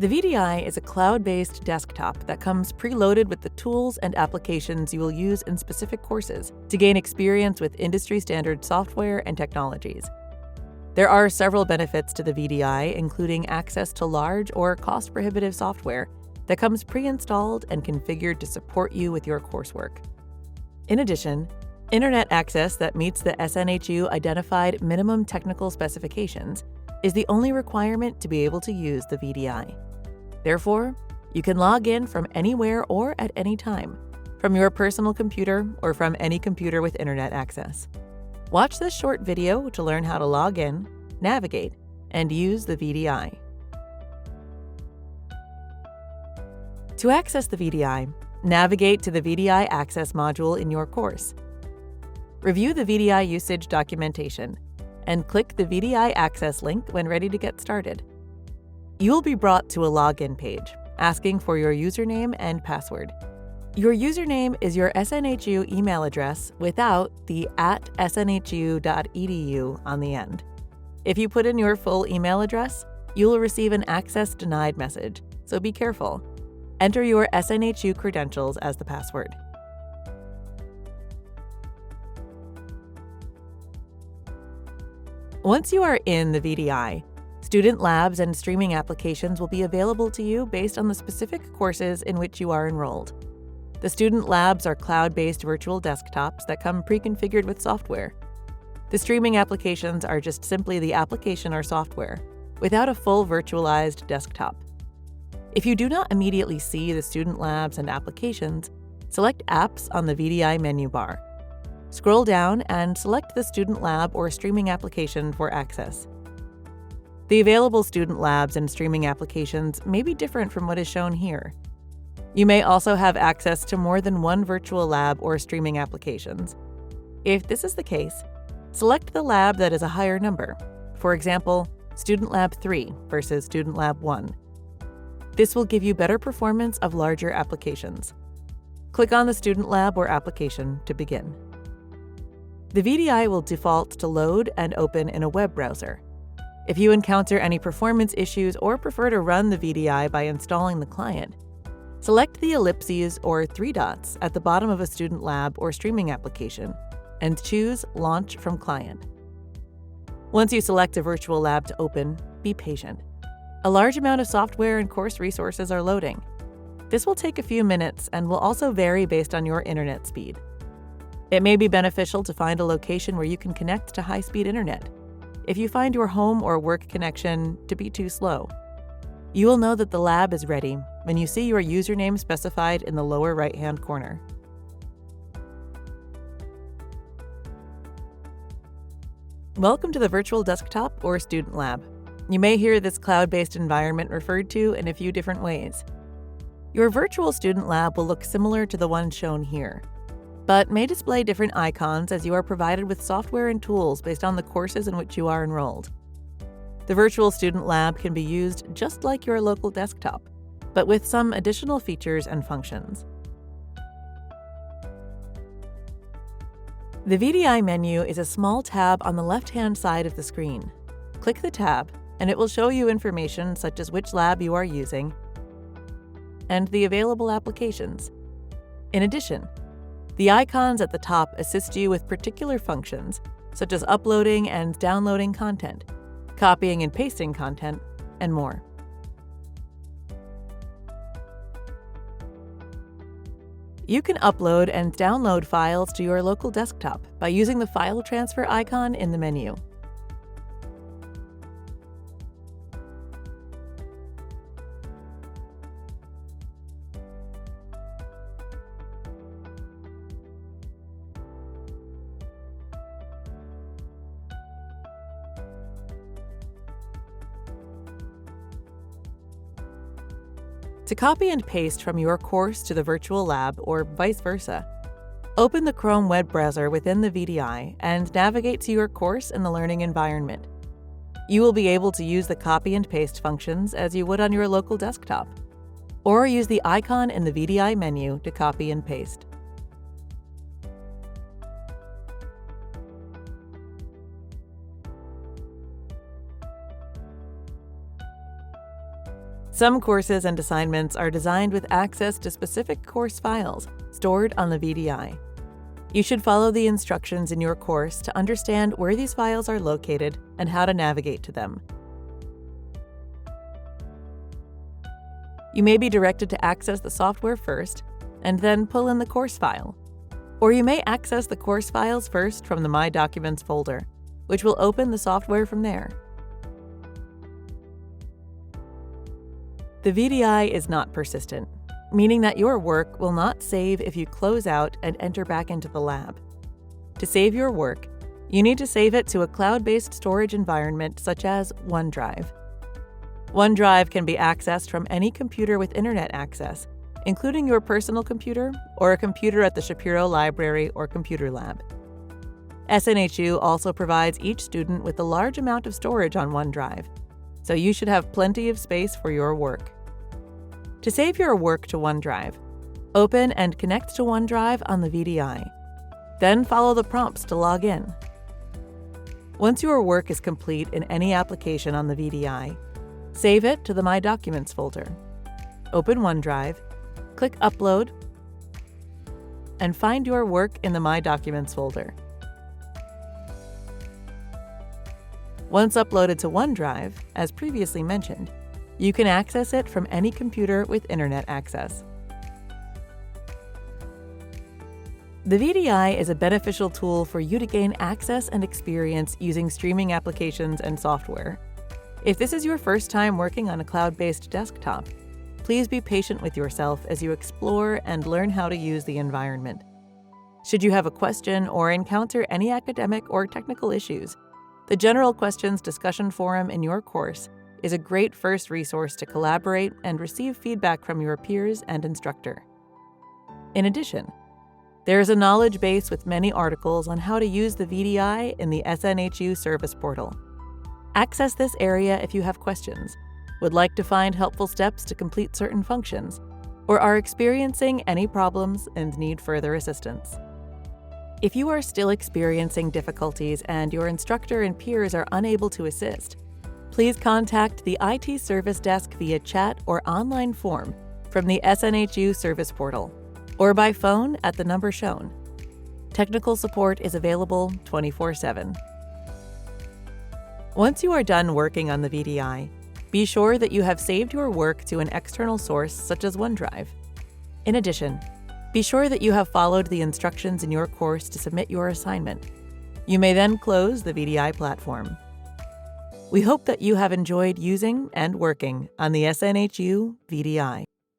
The VDI is a cloud-based desktop that comes preloaded with the tools and applications you will use in specific courses to gain experience with industry-standard software and technologies. There are several benefits to the VDI, including access to large or cost-prohibitive software that comes pre-installed and configured to support you with your coursework. In addition, internet access that meets the SNHU-identified minimum technical specifications is the only requirement to be able to use the VDI. Therefore, you can log in from anywhere or at any time, from your personal computer or from any computer with internet access. Watch this short video to learn how to log in, navigate, and use the VDI. To access the VDI, navigate to the VDI Access module in your course. Review the VDI usage documentation and click the VDI Access link when ready to get started. You will be brought to a login page asking for your username and password. Your username is your SNHU email address without the @snhu.edu on the end. If you put in your full email address, you will receive an access denied message, so be careful. Enter your SNHU credentials as the password. Once you are in the VDI, student labs and streaming applications will be available to you based on the specific courses in which you are enrolled. The student labs are cloud-based virtual desktops that come pre-configured with software. The streaming applications are just simply the application or software, without a full virtualized desktop. If you do not immediately see the student labs and applications, select Apps on the VDI menu bar. Scroll down and select the student lab or streaming application for access. The available student labs and streaming applications may be different from what is shown here. You may also have access to more than one virtual lab or streaming applications. If this is the case, select the lab that is a higher number, for example, Student Lab 3 versus Student Lab 1. This will give you better performance of larger applications. Click on the student lab or application to begin. The VDI will default to load and open in a web browser. If you encounter any performance issues or prefer to run the VDI by installing the client, select the ellipses or three dots at the bottom of a student lab or streaming application and choose Launch from Client. Once you select a virtual lab to open, be patient. A large amount of software and course resources are loading. This will take a few minutes and will also vary based on your internet speed. It may be beneficial to find a location where you can connect to high-speed internet if you find your home or work connection to be too slow. You will know that the lab is ready when you see your username specified in the lower right-hand corner. Welcome to the virtual desktop or student lab. You may hear this cloud-based environment referred to in a few different ways. Your virtual student lab will look similar to the one shown here, but may display different icons as you are provided with software and tools based on the courses in which you are enrolled. The virtual student lab can be used just like your local desktop, but with some additional features and functions. The VDI menu is a small tab on the left-hand side of the screen. Click the tab, and it will show you information such as which lab you are using and the available applications. In addition, the icons at the top assist you with particular functions, such as uploading and downloading content, copying and pasting content, and more. You can upload and download files to your local desktop by using the file transfer icon in the menu. To copy and paste from your course to the virtual lab or vice versa, open the Chrome web browser within the VDI and navigate to your course in the learning environment. You will be able to use the copy and paste functions as you would on your local desktop, or use the icon in the VDI menu to copy and paste. Some courses and assignments are designed with access to specific course files stored on the VDI. You should follow the instructions in your course to understand where these files are located and how to navigate to them. You may be directed to access the software first and then pull in the course file. Or you may access the course files first from the My Documents folder, which will open the software from there. The VDI is not persistent, meaning that your work will not save if you close out and enter back into the lab. To save your work, you need to save it to a cloud-based storage environment such as OneDrive. OneDrive can be accessed from any computer with internet access, including your personal computer or a computer at the Shapiro Library or Computer Lab. SNHU also provides each student with a large amount of storage on OneDrive, so you should have plenty of space for your work. To save your work to OneDrive, open and connect to OneDrive on the VDI. Then follow the prompts to log in. Once your work is complete in any application on the VDI, save it to the My Documents folder. Open OneDrive, click Upload, and find your work in the My Documents folder. Once uploaded to OneDrive, as previously mentioned, you can access it from any computer with internet access. The VDI is a beneficial tool for you to gain access and experience using streaming applications and software. If this is your first time working on a cloud-based desktop, please be patient with yourself as you explore and learn how to use the environment. Should you have a question or encounter any academic or technical issues, the General Questions Discussion Forum in your course is a great first resource to collaborate and receive feedback from your peers and instructor. In addition, there is a knowledge base with many articles on how to use the VDI in the SNHU service portal. Access this area if you have questions, would like to find helpful steps to complete certain functions, or are experiencing any problems and need further assistance. If you are still experiencing difficulties and your instructor and peers are unable to assist, please contact the IT Service Desk via chat or online form from the SNHU service portal, or by phone at the number shown. Technical support is available 24/7. Once you are done working on the VDI, be sure that you have saved your work to an external source such as OneDrive. In addition, be sure that you have followed the instructions in your course to submit your assignment. You may then close the VDI platform. We hope that you have enjoyed using and working on the SNHU VDI.